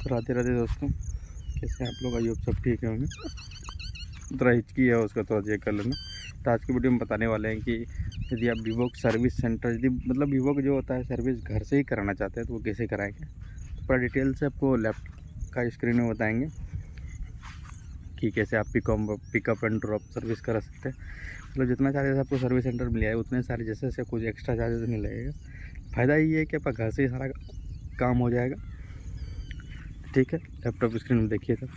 राधे राधे दोस्तों, कैसे हैं आप लोग? आई होप सब ठीक होंगे। थोड़ा हिचकी है उसका, थोड़ा चेक कर लेना। तो आज की वीडियो में बताने वाले हैं कि यदि आप वीवो सर्विस सेंटर, यदि मतलब वीवो का जो होता है सर्विस घर से ही कराना चाहते हैं तो वो कैसे कराएंगे। तो पूरा डिटेल से आपको लैपटॉप का स्क्रीन में बताएंगे कि कैसे आप पिकअप एंड ड्रॉप सर्विस करा सकते हैं। मतलब जितना चार्जेस आपको सर्विस सेंटर मिल जाए उतने सारे जैसे जैसे कुछ एक्स्ट्रा चार्जेस नहीं लगेगा। फ़ायदा ये है कि आपका घर से ही सारा काम हो जाएगा। ठीक है, लैपटॉप स्क्रीन में देखिए तब।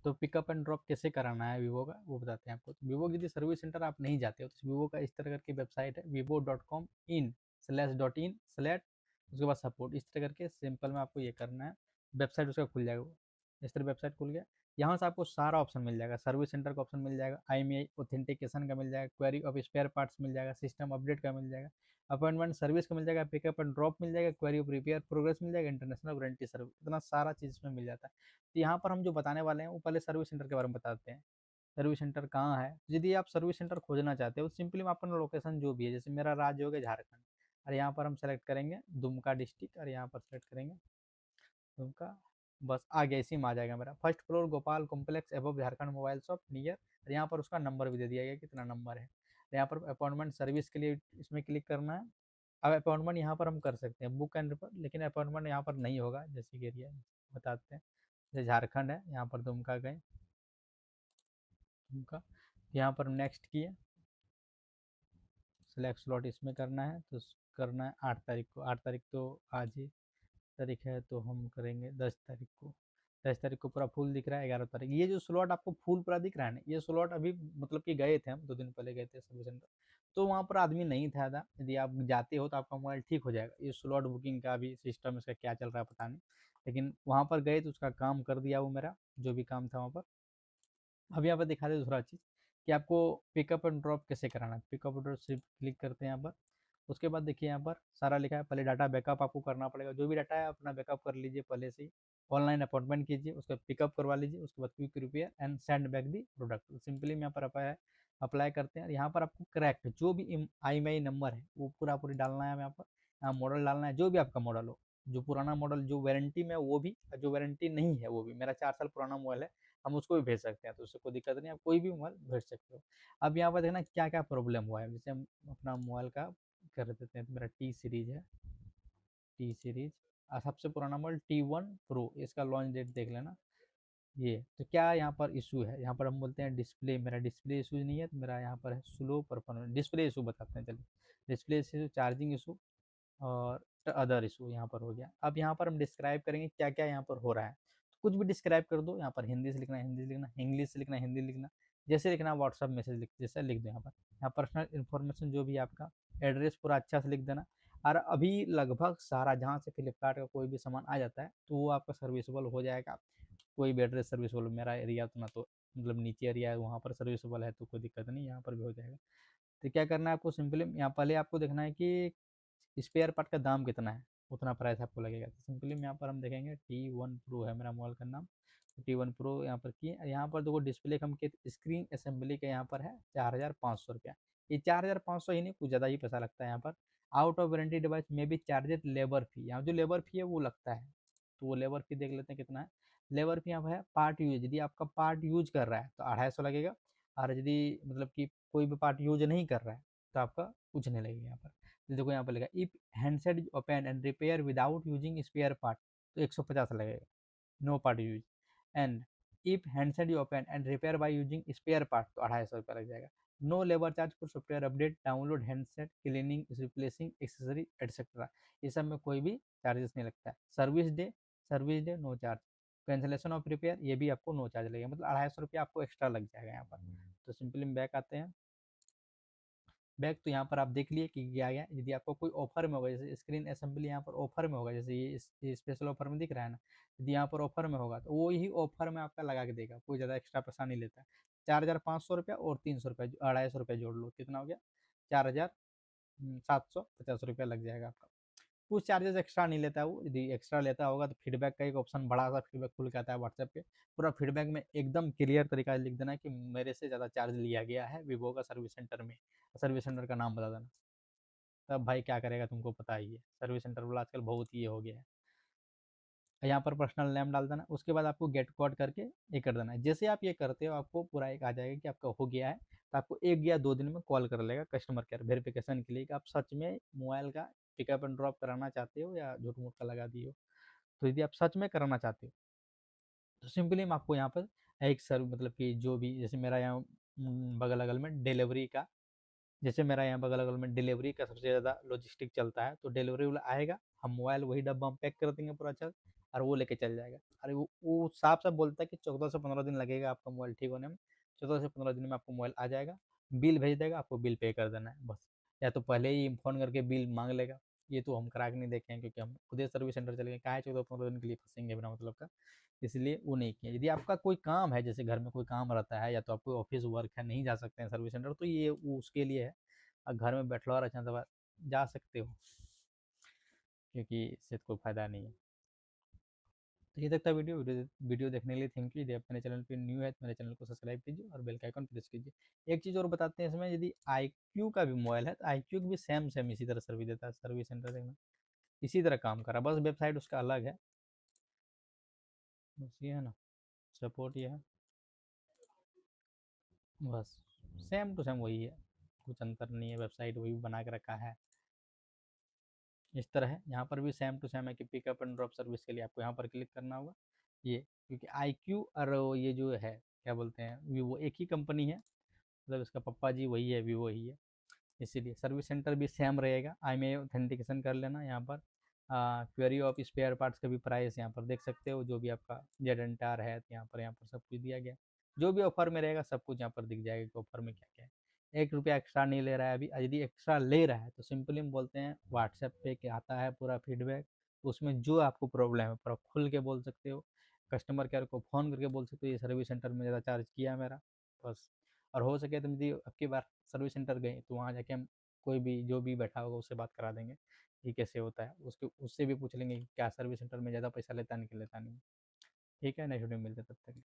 तो पिकअप एंड ड्रॉप कैसे कराना है वीवो का वो बताते हैं आपको। तो वीवो की यदि सर्विस सेंटर आप नहीं जाते हो तो वीवो का इस तरह करके वेबसाइट है vivo.com/in/, उसके बाद सपोर्ट, इस तरह करके सिंपल में आपको ये करना है। वेबसाइट उसका खुल जाएगा, वो इस तरह वेबसाइट खुल गया। यहाँ से आपको सारा ऑप्शन मिल जाएगा, सर्विस सेंटर का ऑप्शन मिल जाएगा, IMEI ऑथेंटिकेशन का मिल जाएगा, क्वेरी ऑफ स्पेयर पार्ट्स मिल जाएगा, सिस्टम अपडेट का मिल जाएगा, अपॉइंटमेंट सर्विस का मिल जाएगा, पिकअप एंड ड्रॉप मिल जाएगा, क्वेरी ऑफ रिपेयर प्रोग्रेस मिल जाएगा, इंटरनेशनल वारंटी सर्विस, इतना सारा चीज़ इसमें मिल जाता है। तो यहाँ पर हम जो बताने वाले हैं वो पहले सर्विस सेंटर के बारे में बताते हैं। सर्विस सेंटर कहाँ है? यदि आप सर्विस सेंटर खोजना चाहते हो सिंपली में अपना लोकेशन जो भी है, जैसे मेरा राज्य हो गया झारखंड, और यहाँ पर हम सेलेक्ट करेंगे दुमका डिस्ट्रिक्ट, और यहाँ पर सेलेक्ट करेंगे दुमका। बस आ गया, इसी में आ जाएगा मेरा। First floor Gopal complex above Jharkhand mobile shop near, और यहाँ पर उसका नंबर भी दे दिया गया कितना नंबर है। यहाँ पर अपॉइंटमेंट सर्विस के लिए इसमें क्लिक करना है। अब अपॉइंटमेंट यहाँ पर हम कर सकते हैं बुक एंड रिफर, लेकिन अपॉइंटमेंट यहाँ पर नहीं होगा, जैसे कि एरिया बताते हैं। जैसे झारखंड है, यहाँ पर दुमका गए, दुमका, यहाँ पर नेक्स्ट किए, सेलेक्ट स्लॉट इसमें करना है, तो करना है 8 तारीख को। 8 तारीख तो आज ही तारीख है, तो हम करेंगे 10 तारीख को। 10 तारीख को पूरा फुल दिख रहा है। 11 तारीख, ये जो स्लॉट आपको फुल पूरा दिख रहा है ना, ये स्लॉट अभी मतलब कि गए थे हम 2 दिन पहले गए थे सर्विस सेंटर, तो वहाँ पर आदमी नहीं था ज़्यादा। यदि आप जाते हो तो आपका मोबाइल ठीक हो जाएगा। ये स्लॉट बुकिंग का भी सिस्टम इसका क्या चल रहा है पता नहीं, लेकिन वहाँ पर गए तो उसका काम कर दिया वो मेरा, जो भी काम था वहाँ पर। अब यहाँ पर दिखा दे दूसरा चीज़ कि आपको पिकअप एंड ड्रॉप कैसे कराना है। पिकअप एंड ड्रॉप सिर्फ क्लिक करते हैं यहाँ पर। उसके बाद देखिए यहाँ पर सारा लिखा है। पहले डाटा बैकअप आपको करना पड़ेगा, जो भी डाटा है अपना बैकअप कर लीजिए पहले से ही। ऑनलाइन अपॉइंटमेंट कीजिए, उसका पिकअप करवा लीजिए, उसके बाद quick repair and send back the product. Simply में यहाँ पर अप्लाई करते हैं। यहाँ पर आपको करेक्ट जो भी IMEI नंबर है वो पूरा पूरी डालना है। यहाँ पर यहाँ मॉडल डालना है, जो भी आपका मॉडल हो, जो पुराना मॉडल जो वारंटी में वो भी, जो वारंटी नहीं है वो भी। मेरा 4 साल पुराना मोबाइल है, हम उसको भी भेज सकते हैं, तो उससे कोई दिक्कत नहीं है, आप कोई भी मोबाइल भेज सकते हो। अब यहाँ पर देखना क्या क्या प्रॉब्लम हुआ है। जैसे हम अपना मोबाइल का कर देते हैं, तो मेरा टी सीरीज है, टी सीरीज, और सबसे पुराना मॉडल T1 Pro, इसका लॉन्च डेट देख लेना ये। तो क्या यहाँ पर इशू है, यहाँ पर हम बोलते हैं डिस्प्ले, मेरा डिस्प्ले इशू नहीं है, तो मेरा यहाँ पर है स्लो परफॉर्मेंस। डिस्प्ले इशू बताते हैं, चलिए डिस्प्ले इशू, चार्जिंग इशू और अदर इशू यहाँ पर हो गया। अब यहाँ पर हम डिस्क्राइब करेंगे क्या क्या यहाँ पर हो रहा है। तो कुछ भी डिस्क्राइब कर दो, यहाँ पर हिंदी से लिखना हिंदी से लिखना, इंग्लिश से लिखना हिंदी लिखना, जैसे लिखना व्हाट्सअप मैसेज लिख जैसे लिख दो। यहाँ पर्सनल इन्फॉर्मेशन जो भी आपका एड्रेस पूरा अच्छा से लिख देना। और अभी लगभग सारा जहाँ से फ्लिपकार्ट का कोई भी सामान आ जाता है तो वो आपका सर्विसेबल हो जाएगा। कोई भी एड्रेस सर्विसेबल, मेरा एरिया तो ना तो मतलब नीचे एरिया है, वहाँ पर सर्विसेबल है तो कोई दिक्कत नहीं, यहाँ पर भी हो जाएगा। तो क्या करना है आपको, सिंपली यहाँ पहले आपको देखना है कि स्पेयर पार्ट का दाम कितना है, उतना प्राइस आपको लगेगा। तो सिंपली यहाँ पर हम देखेंगे T1 Pro है मेरा मोबाइल का नाम, तो T1 Pro यहाँ पर किए। यहाँ पर देखो डिस्प्ले कम के स्क्रीन असेंबली का यहाँ पर है 4,500 रुपया। ये 4,500 ही नहीं, कुछ ज़्यादा ही पैसा लगता है यहाँ पर। आउट ऑफ वारंटी डिवाइस में भी चार्जेड लेबर फी, यहाँ जो लेबर फी है वो लगता है, तो वो लेबर फी देख लेते हैं कितना है। लेबर फी यहाँ पर है पार्ट यूज, यदि आपका पार्ट यूज कर रहा है तो 250 लगेगा, और यदि मतलब कि कोई भी पार्ट यूज नहीं कर रहा है तो आपका कुछ नहीं लगेगा यहाँ पर। देखो यहाँ पर लिखा if handset is open and repair without using spare part तो 150 लगेगा, no part use. And if handset is open and repair by using spare part तो 250 रुपया लग जाएगा। No labour charge for software update, download, handset cleaning, replacing accessory etcetera, ये सब में कोई भी चार्जेस नहीं लगता है। Service day no charge, cancellation of repair ये भी आपको नो चार्ज लगेगा, मतलब 250 रुपया आपको एक्स्ट्रा लग जाएगा यहाँ पर। तो सिंपली बैक आते हैं। बैक तो यहाँ पर आप देख लिए कि क्या गया। यदि आपको कोई ऑफर में होगा, जैसे स्क्रीन असेंबली यहाँ पर ऑफर में होगा, जैसे ये स्पेशल ऑफर में दिख रहा है ना, यदि यहाँ पर ऑफर में होगा तो वो ही ऑफर में आपका लगा के देगा, कोई ज़्यादा एक्स्ट्रा पैसा नहीं लेता है। 4,500 रुपया और 300 रुपया, 250 रुपया जोड़ लो, कितना हो गया 4,750 रुपया लग जाएगा आपका। कुछ चार्जेस एक्स्ट्रा नहीं लेता है वो, यदि एक्स्ट्रा लेता होगा तो फीडबैक का एक ऑप्शन बड़ा सा फीडबैक खुल के आता है व्हाट्सएप पे। पूरा फीडबैक में एकदम क्लियर तरीका से लिख देना है कि मेरे से ज़्यादा चार्ज लिया गया है वीवो का सर्विस सेंटर में, सर्विस सेंटर का नाम बता देना। तब भाई क्या करेगा तुमको पता ही है, सर्विस सेंटर वाला आजकल बहुत ये हो गया है। यहाँ पर पर्सनल नेम डाल देना, उसके बाद आपको गेट कोड करके ये कर देना है। जैसे आप ये करते हो आपको पूरा एक आ जाएगा कि आपका हो गया है, तो आपको 1 या 2 दिन में कॉल कर लेगा कस्टमर केयर वेरिफिकेशन के लिए कि आप सच में मोबाइल का पिकअप एंड ड्रॉप कराना चाहते हो या झूठ-मूठ का लगा दिए हो। तो यदि आप सच में कराना चाहते हो, तो सिंपली हम आपको यहाँ पर एक सर मतलब कि जो भी जैसे मेरा यहाँ बगल-अगल में डिलीवरी का जैसे मेरा यहाँ बगल-अगल में डिलीवरी का सबसे ज़्यादा लॉजिस्टिक चलता है, तो डिलीवरी वाला आएगा, हम मोबाइल वही डब्बा में पैक कर देंगे पूरा अच्छा और वो लेके चल जाएगा। अरे वो साफ-साफ बोलता है कि 14 से 15 दिन लगेगा आपका मोबाइल ठीक होने में, 14 से 15 दिन में आपको मोबाइल आ जाएगा, बिल भेज देगा, आपको बिल पे कर देना है बस। या तो पहले ही फ़ोन करके बिल माँग लेगा, ये तो हम करा के नहीं देखे हैं क्योंकि हम खुद ही सर्विस सेंटर चले गए, काहे 14-15 दिन के लिए फँसेंगे बिना मतलब का, इसलिए वो नहीं किए। यदि आपका कोई काम है, जैसे घर में कोई काम रहता है या तो आपको ऑफ़िस वर्क है, नहीं जा सकते हैं सर्विस सेंटर, तो ये वो उसके लिए है। घर में बैठलो और अच्छा दवा जा सकते हो क्योंकि इससे तो कोई फ़ायदा नहीं है। तो ये तक था वीडियो देखने के लिए थैंक यू। यदि आप मेरे चैनल पे न्यू है तो मेरे चैनल को सब्सक्राइब कीजिए और बेल का आइकन प्रेस कीजिए। एक चीज़ और बताते हैं इसमें, यदि आईक्यू का भी मोबाइल है तो आईक्यू भी सेम सेम इसी तरह सर्विस देता है, सर्विस सेंटर देखना इसी तरह काम कर रहा है, बस वेबसाइट उसका अलग है। बस ये है ना, सपोर्ट ये है, बस सेम टू सेम वही है, कुछ अंतर नहीं है, वेबसाइट वही बना के रखा है। इस तरह है, यहाँ पर भी सेम टू सेम है कि पिकअप एंड ड्रॉप सर्विस के लिए आपको यहाँ पर क्लिक करना होगा। ये क्योंकि आई क्यू और ये जो है क्या बोलते हैं वीवो एक ही कंपनी है, मतलब इसका पप्पा जी वही है, वीवो ही है, इसीलिए सर्विस सेंटर भी सेम रहेगा। आई में ऑथेंटिकेशन कर लेना यहाँ पर। क्वेरी ऑफ स्पेयर पार्ट्स का भी प्राइस यहाँ पर देख सकते हो, जो भी आपका जेड एन टार है तो यहाँ पर सब कुछ दिया गया, जो भी ऑफर में रहेगा सब कुछ यहाँ पर दिख जाएगा कि ऑफर में क्या क्या है। 1 रुपया एक्स्ट्रा नहीं ले रहा है अभी, यदि एक्स्ट्रा ले रहा है तो सिंपली हम बोलते हैं व्हाट्सएप पे कि आता है पूरा फीडबैक, उसमें जो आपको प्रॉब्लम है पूरा खुल के बोल सकते हो, कस्टमर केयर को फ़ोन करके बोल सकते हो ये सर्विस सेंटर में ज़्यादा चार्ज किया है मेरा, बस। और हो सके तो यदि अब की बार सर्विस सेंटर गए तो वहाँ जाके हम कोई भी जो भी बैठा होगा उससे बात करा देंगे कि कैसे होता है, उसके उससे भी पूछ लेंगे कि क्या सर्विस सेंटर में ज़्यादा पैसा लेता है नहीं कि लेता नहीं। ठीक है, नेक्स्ट वीडियो में मिलते हैं, तब तक।